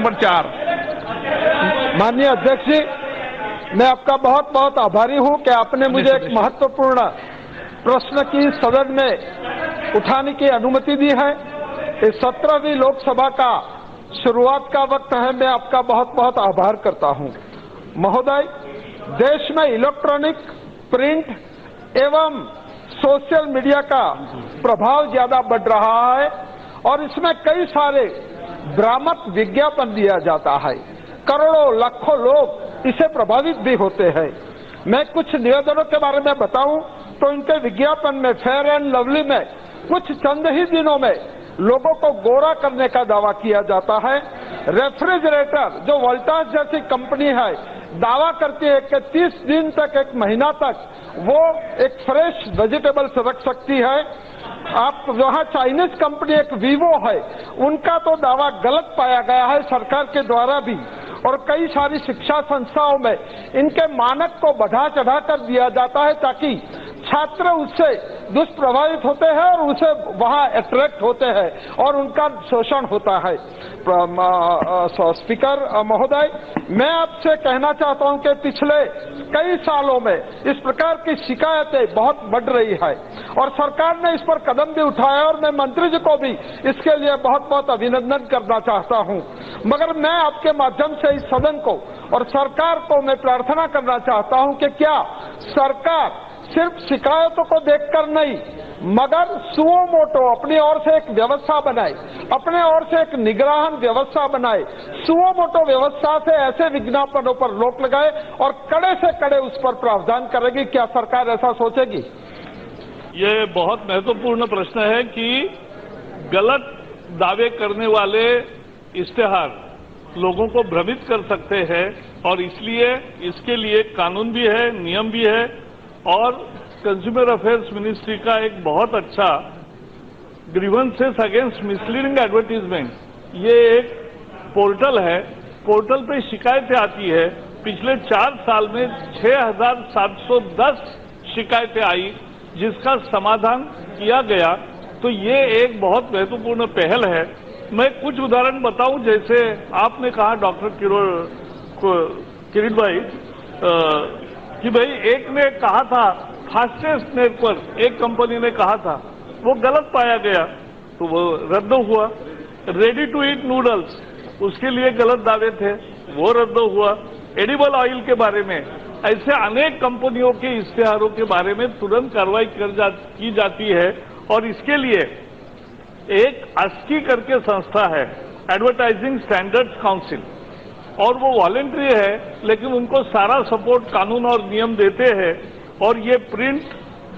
Number 4। माननीय अध्यक्ष जी, मैं आपका बहुत बहुत आभारी हूं कि आपने मुझे एक महत्वपूर्ण प्रश्न की सदन में उठाने की अनुमति दी है। इस 17वीं लोकसभा का शुरुआत का वक्त है। मैं आपका बहुत बहुत आभार करता हूं। महोदय, देश में इलेक्ट्रॉनिक, प्रिंट एवं सोशल मीडिया का प्रभाव ज्यादा बढ़ रहा है और इसमें कई सारे भ्रामक विज्ञापन दिया जाता है। करोड़ों लाखों लोग इससे प्रभावित भी होते हैं। मैं कुछ निवेदनों के बारे में बताऊं तो इनके विज्ञापन में फेयर एंड लवली में कुछ चंद ही दिनों में लोगों को गोरा करने का दावा किया जाता है। रेफ्रिजरेटर जो वोल्टास जैसी कंपनी है दावा करती है कि 30 दिन तक, एक महीना तक वो एक फ्रेश वेजिटेबल्स रख सकती है। आप वहां चाइनीज कंपनी एक वीवो है, उनका तो दावा गलत पाया गया है सरकार के द्वारा भी, और कई सारी शिक्षा संस्थाओं में इनके मानक को बढ़ा चढ़ाकर दिया जाता है ताकि छात्र उससे दुष्प्रभावित होते हैं और उसे वहां अट्रैक्ट होते हैं और उनका शोषण होता है। स्पीकर महोदय, मैं आपसे कहना चाहता हूं कि पिछले कई सालों में इस प्रकार की शिकायतें बहुत बढ़ रही है और सरकार ने इस पर कदम भी उठाया और मैं मंत्री जी को भी इसके लिए बहुत बहुत अभिनंदन करना चाहता हूं। मगर मैं आपके माध्यम से इस सदन को और सरकार को मैं प्रार्थना करना चाहता हूं कि क्या सरकार सिर्फ शिकायतों को देखकर नहीं मगर सुओ मोटो अपनी ओर से एक व्यवस्था बनाए, अपने ओर से एक निगरान व्यवस्था बनाए, सुओ मोटो व्यवस्था से ऐसे विज्ञापनों पर रोक लगाए और कड़े से कड़े उस पर प्रावधान करेगी। क्या सरकार ऐसा सोचेगी? ये बहुत महत्वपूर्ण प्रश्न है कि गलत दावे करने वाले इश्तेहार लोगों को भ्रमित कर सकते हैं और इसलिए इसके लिए कानून भी है, नियम भी है और कंज्यूमर अफेयर्स मिनिस्ट्री का एक बहुत अच्छा ग्रीवेंसेस अगेंस्ट मिसलीडिंग एडवर्टीजमेंट, ये एक पोर्टल है। पोर्टल पे शिकायतें आती है। पिछले 4 साल में 6,710 शिकायतें आई जिसका समाधान किया गया। तो ये एक बहुत महत्वपूर्ण पहल है। मैं कुछ उदाहरण बताऊं, जैसे आपने कहा डॉक्टर किरीट भाई कि भाई एक ने कहा था फास्टेस्ट नेटवर्क, एक कंपनी ने कहा था, वो गलत पाया गया तो वो रद्द हुआ। रेडी टू ईट नूडल्स, उसके लिए गलत दावे थे, वो रद्द हुआ। एडिबल ऑयल के बारे में ऐसे अनेक कंपनियों के इश्तेहारों के बारे में तुरंत कार्रवाई की जाती है और इसके लिए एक ASCI करके संस्था है, एडवर्टाइजिंग स्टैंडर्ड्स काउंसिल, और वो वॉलंटरी है लेकिन उनको सारा सपोर्ट कानून और नियम देते हैं और ये print,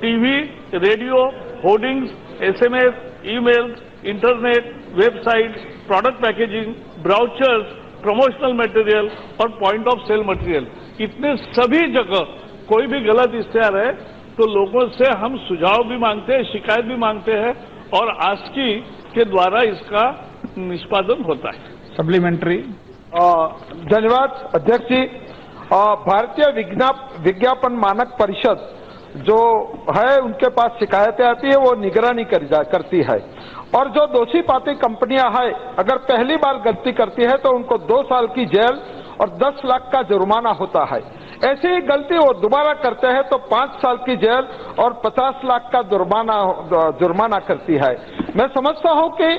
TV, radio, hoardings, SMS, emails, internet, website, product packaging, brochures, promotional material और पॉइंट ऑफ सेल मटेरियल, इतने सभी जगह कोई भी गलत इश्तेहार है तो लोगों से हम सुझाव भी मांगते हैं, शिकायत भी मांगते हैं और ASCI के द्वारा इसका निष्पादन होता है। सप्लीमेंट्री। धन्यवाद अध्यक्ष जी। भारतीय विज्ञापन मानक परिषद जो है उनके पास शिकायतें आती है, वो निगरानी करती है और जो दोषी पाती कंपनियां हैं अगर पहली बार गलती करती है तो उनको 2 साल की जेल और 10 लाख का जुर्माना होता है। ऐसी ही गलती वो दोबारा करते हैं तो 5 साल की जेल और 50 लाख का जुर्माना करती है। मैं समझता हूं कि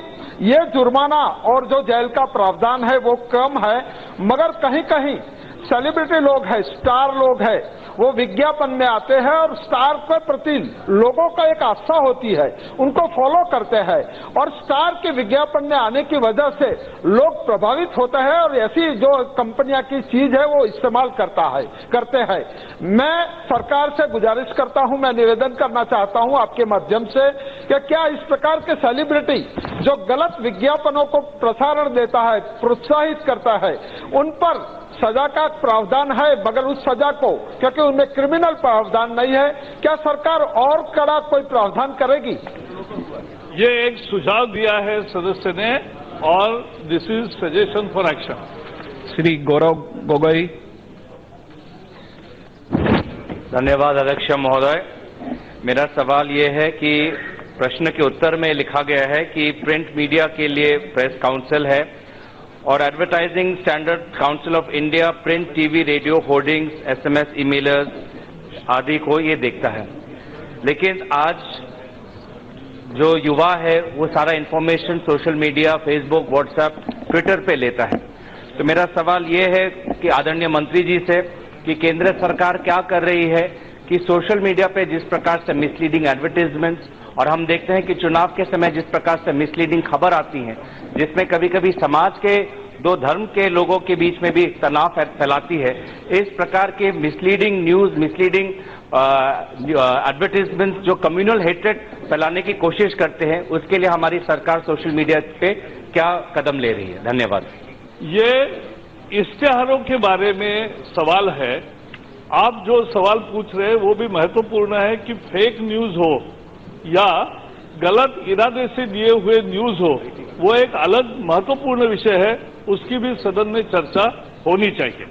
ये जुर्माना और जो जेल का प्रावधान है वो कम है, मगर कहीं कहीं सेलिब्रिटी लोग हैं, स्टार लोग हैं, वो विज्ञापन में आते हैं और स्टार के प्रति लोगों का एक आस्था होती है, उनको फॉलो करते हैं और स्टार के विज्ञापन में आने की वजह से लोग प्रभावित होते हैं और ऐसी जो कंपनियां की चीज है वो इस्तेमाल करते हैं। मैं सरकार से गुजारिश करता हूं, मैं निवेदन करना चाहता हूं आपके माध्यम से कि क्या इस प्रकार के सेलिब्रिटी जो गलत विज्ञापनों को प्रसारण देता है, प्रोत्साहित करता है, उन पर सजा का प्रावधान है, मगर उस सजा को, क्योंकि उनमें क्रिमिनल प्रावधान नहीं है, क्या सरकार और कड़ा कोई प्रावधान करेगी? ये एक सुझाव दिया है सदस्य ने और this is suggestion for action. Shri Gaurav Gogoi. धन्यवाद अध्यक्ष महोदय। मेरा सवाल ये है कि प्रश्न के उत्तर में लिखा गया है कि प्रिंट मीडिया के लिए प्रेस काउंसिल है और advertising standard council of India print, TV, radio, hoardings, SMS, emailers आदि को ये देखता है। लेकिन आज जो युवा है वो सारा information social media, Facebook, WhatsApp, Twitter पे लेता है। तो मेरा सवाल ये है कि आदरणीय मंत्री जी से कि केंद्र सरकार क्या कर रही है कि सोशल मीडिया पे जिस प्रकार से मिसलीडिंग एडवर्टाइजमेंट्स, और हम देखते हैं कि चुनाव के समय जिस प्रकार से मिसलीडिंग खबर आती है जिसमें कभी कभी समाज के दो धर्म के लोगों के बीच में भी तनाव फैलाती है, इस प्रकार के मिसलीडिंग न्यूज, मिसलीडिंग एडवर्टाइजमेंट जो कम्युनल हेट्रेड फैलाने की कोशिश करते हैं, उसके लिए हमारी सरकार सोशल मीडिया पे क्या कदम ले रही है? धन्यवाद। ये इश्तेहारों के बारे में सवाल है। आप जो सवाल पूछ रहे हैं वो भी महत्वपूर्ण है कि फेक न्यूज हो या गलत इरादे से दिए हुए न्यूज हो, वो एक अलग महत्वपूर्ण विषय है, उसकी भी सदन में चर्चा होनी चाहिए।